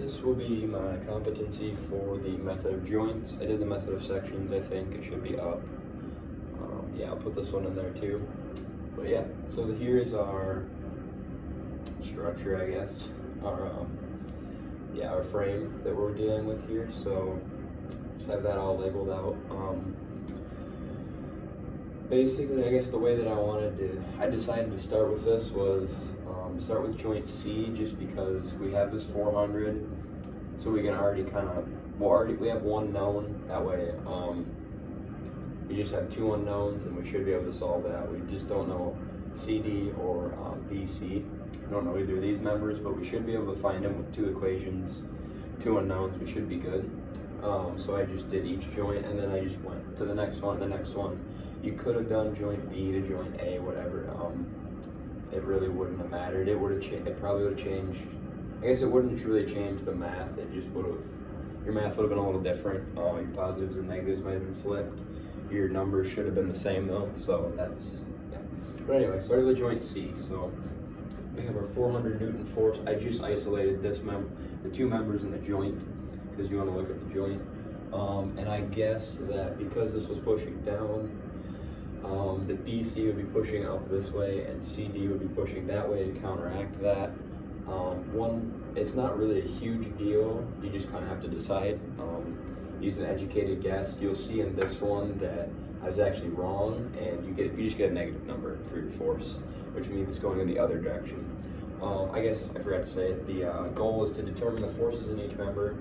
this will be my competency for the method of joints. I did the method of sections. I think it should be up. Yeah, I'll put this one in there too. But yeah, so here is our structure, I guess. Our frame that we're dealing with here. So just have that all labeled out. Basically, I guess the way that I decided to start with this was start with joint C, just because we have this 400, so we can already we have one known. That way, we just have two unknowns, and we should be able to solve that. We just don't know CD or BC. We don't know either of these members, but we should be able to find them with two equations, two unknowns. We should be good. So I just did each joint, and then I just went to the next one, the next one. You could have done joint B to joint A, whatever. It really wouldn't have mattered. It probably would have changed. I guess it wouldn't really change the math. It just would have. Your math would have been a little different. Your positives and negatives might have been flipped. Your numbers should have been the same though. So that's yeah. But anyway, started with joint C. So we have our 400 Newton force. I just isolated the two members in the joint, because you want to look at the joint. And I guess that because this was pushing down, the BC would be pushing up this way and CD would be pushing that way to counteract that. It's not really a huge deal. You just kind of have to decide. Use an educated guess. You'll see in this one that I was actually wrong, and you just get a negative number for your force, which means it's going in the other direction. I guess I forgot to say it. The goal is to determine the forces in each member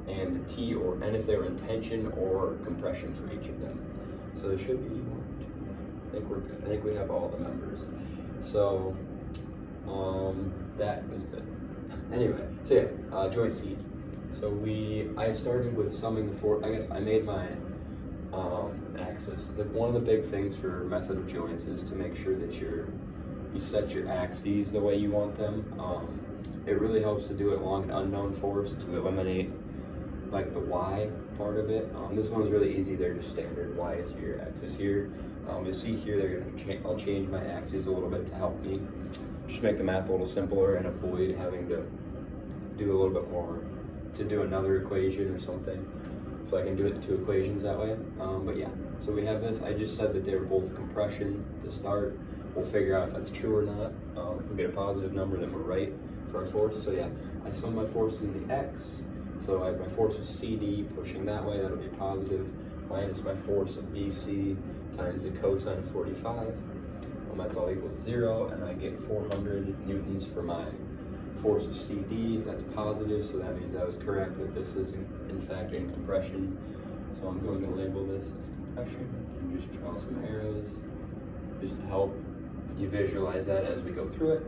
and the T and if they're in tension or compression for each of them. So there should be I think we're good. I think we have all the members. So that was good. Anyway, so yeah, joint C. So I started with summing the force. I guess I made my axis. One of the big things for method of joints is to make sure that you set your axes the way you want them. It really helps to do it along an unknown force to eliminate like the Y part of it. This one's really easy. They're just standard. Y is here, X is here. You'll see here I'll change my axes a little bit to help me just make the math a little simpler and avoid having to do a little bit more to do another equation or something. So I can do it in two equations that way. But yeah, so we have this. I just said that they were both compression to start. We'll figure out if that's true or not. If we get a positive number, then we're right for our force. So yeah, I sum my force in the X. So my force is CD pushing that way, that'll be positive, minus my force of BC times the cosine of 45. That's all equal to 0, and I get 400 newtons for my force of CD. That's positive, so that means I was correct that this is in fact in compression. So I'm going to label this as compression and just draw some arrows just to help you visualize that as we go through it.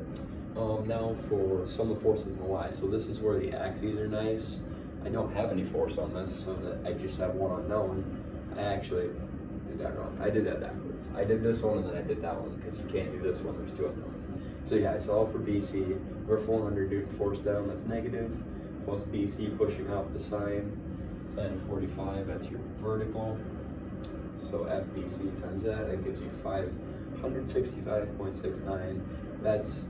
Now for sum of forces in the Y. So this is where the axes are nice. I don't have any force on this, so that I just have one unknown. I actually did that wrong. I did that backwards. I did this one and then I did that one, because you can't do this one, there's two unknowns. So yeah, I solved for BC. We're 400 Newton force down, that's negative, plus BC pushing up the sine of 45, that's your vertical. So FBC times that gives you 565.69. That's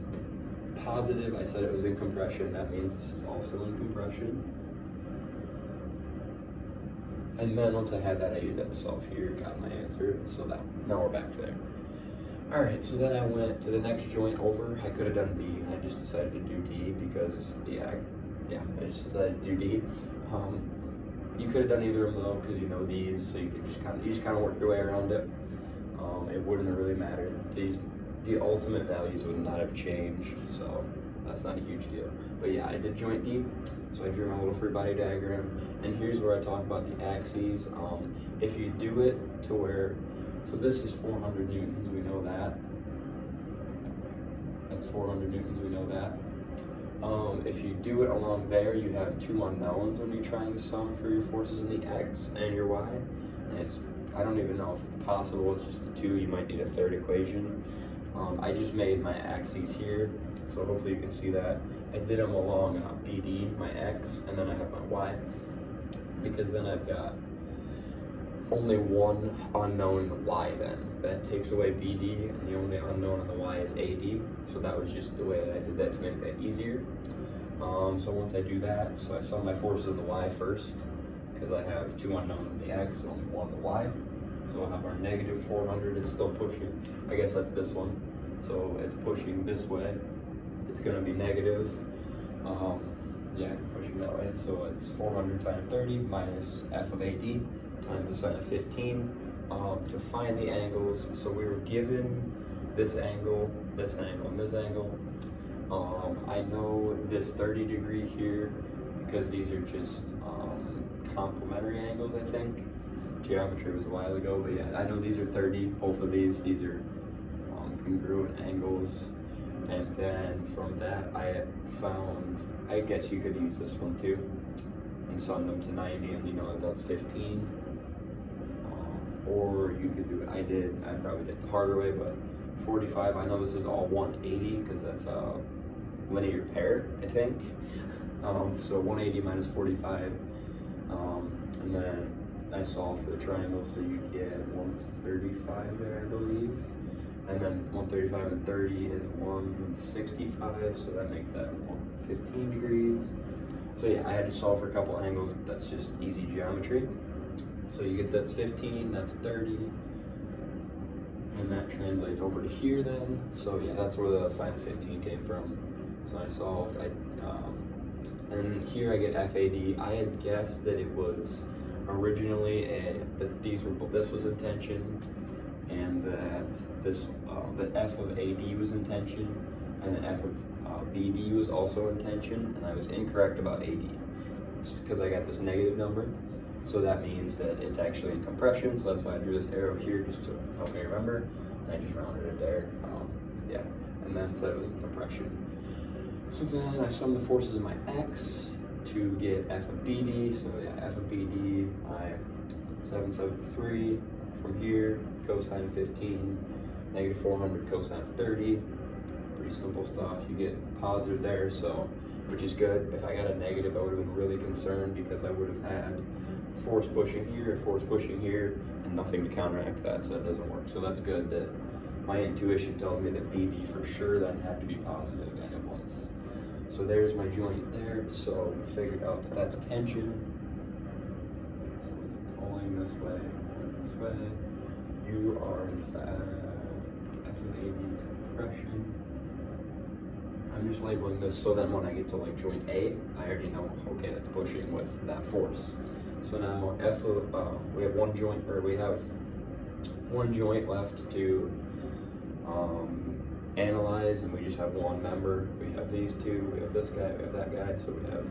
positive. I said it was in compression, that means this is also in compression. And then once I had that, I used that to solve here, got my answer. So now we're back there. All right, so then I went to the next joint over. I could have done B. I just decided to do D because I just decided to do D. You could have done either of them though, because you know these, so you could just kind of work your way around it. It wouldn't have really mattered. The ultimate values would not have changed, so that's not a huge deal. But yeah, I did joint D, so I drew my little free body diagram, and here's where I talk about the axes. If you do it to where, so this is 400 newtons, we know that. That's 400 newtons, we know that. If you do it along there, you have two unknowns when you're trying to sum for your forces in the X and your Y. And I don't even know if it's possible, it's just the two, you might need a third equation. I just made my axes here, so hopefully you can see that. I did them along BD, my X, and then I have my Y, because then I've got only one unknown in the Y then. That takes away BD, and the only unknown in the Y is AD, so that was just the way that I did that to make that easier. So once I do that, so I sum my forces in the y first, because I have two unknowns in the x, only one in the y. So we'll have our negative 400, it's still pushing, I guess that's this one. So it's pushing this way, it's gonna be negative, yeah, pushing that way. So it's 400 sine of 30 minus f of AD times the sine of 15. To find the angles, so we were given this angle, and this angle. I know this 30 degree here because these are just complementary angles, I think. Geometry was a while ago, but yeah, I know these are 30, both of these are congruent angles. And then from that, I found, I guess you could use this one too, and sum them to 90, and you know that's 15. Or you could do it, I probably did it the harder way, but 45, I know this is all 180 because that's a linear pair, I think. So 180 minus 45, and then I solve for the triangle, so you get 135 there, I believe. And then 135 and 30 is 165, so that makes that 115 degrees. So yeah, I had to solve for a couple angles, but that's just easy geometry. So you get that's 15, that's 30, and that translates over to here then. So yeah, that's where the sine of 15 came from. So I solved, and here I get FAD. I had guessed that it was originally this was in tension, and that that f of AD was in tension, and that f of BD was also in tension, and I was incorrect about AD. It's because I got this negative number. So that means that it's actually in compression, so that's why I drew this arrow here just to help me remember, and I just rounded it there, yeah, and then said it was in compression. So then I sum the forces in my x to get f of BD, so yeah, f of BD, I 773 from here, cosine of 15, negative 400 cosine of 30, pretty simple stuff. You get positive there, so, which is good. If I got a negative, I would have been really concerned because I would have had force pushing here, and nothing to counteract that, so that doesn't work. So that's good that my intuition tells me that BD for sure then had to be positive, and it was. So there's my joint there, so we figured out that that's tension. So it's pulling this way, You are in fact, F of AD is compression. I'm just labeling this so that when I get to like joint A, I already know, okay, that's pushing with that force. So now F of, we have one joint left to analyze, and we just have one member. We have these two, we have this guy, we have that guy, so we have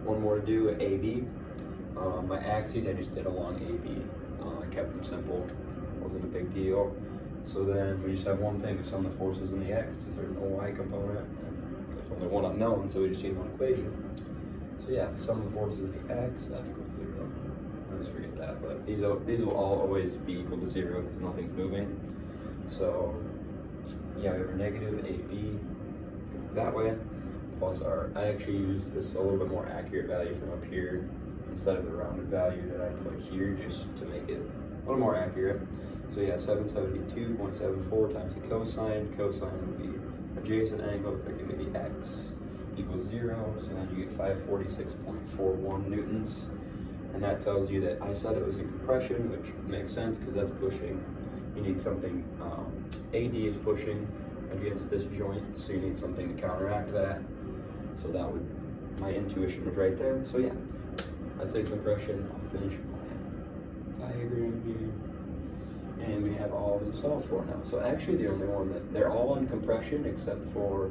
one more to do, AB. My axes, I just did along AB. I kept them simple, wasn't a big deal. So then we just have one thing, we sum the forces in the x, because there's no y component, and there's only one unknown, so we just need one equation. So yeah, sum the forces in the x, that equals 0. I always forget that, but these will all always be equal to 0 because nothing's moving. So yeah, we have a negative AB that way, plus I actually used this a little bit more accurate value from up here instead of the rounded value that I put here, just to make it a little more accurate. So yeah, 772.74 times the cosine. Cosine would be adjacent angle, that give me the x equals 0. So then you get 546.41 newtons. And that tells you that I said it was in compression, which makes sense because that's pushing. You need something, AD is pushing against this joint, so you need something to counteract that. So that would, my intuition was right there. So yeah, I'd say compression. I'll finish my diagram here. And we have all of them solved for now. So actually the only one that, they're all in compression except for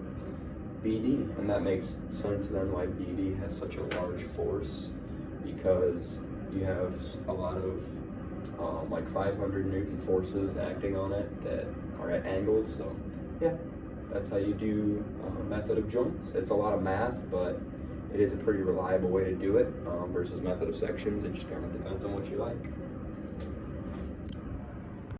BD. And that makes sense then why BD has such a large force, because you have a lot of like 500 Newton forces acting on it that are at angles. So yeah, that's how you do method of joints. It's a lot of math, but it is a pretty reliable way to do it versus method of sections. It just kind of depends on what you like.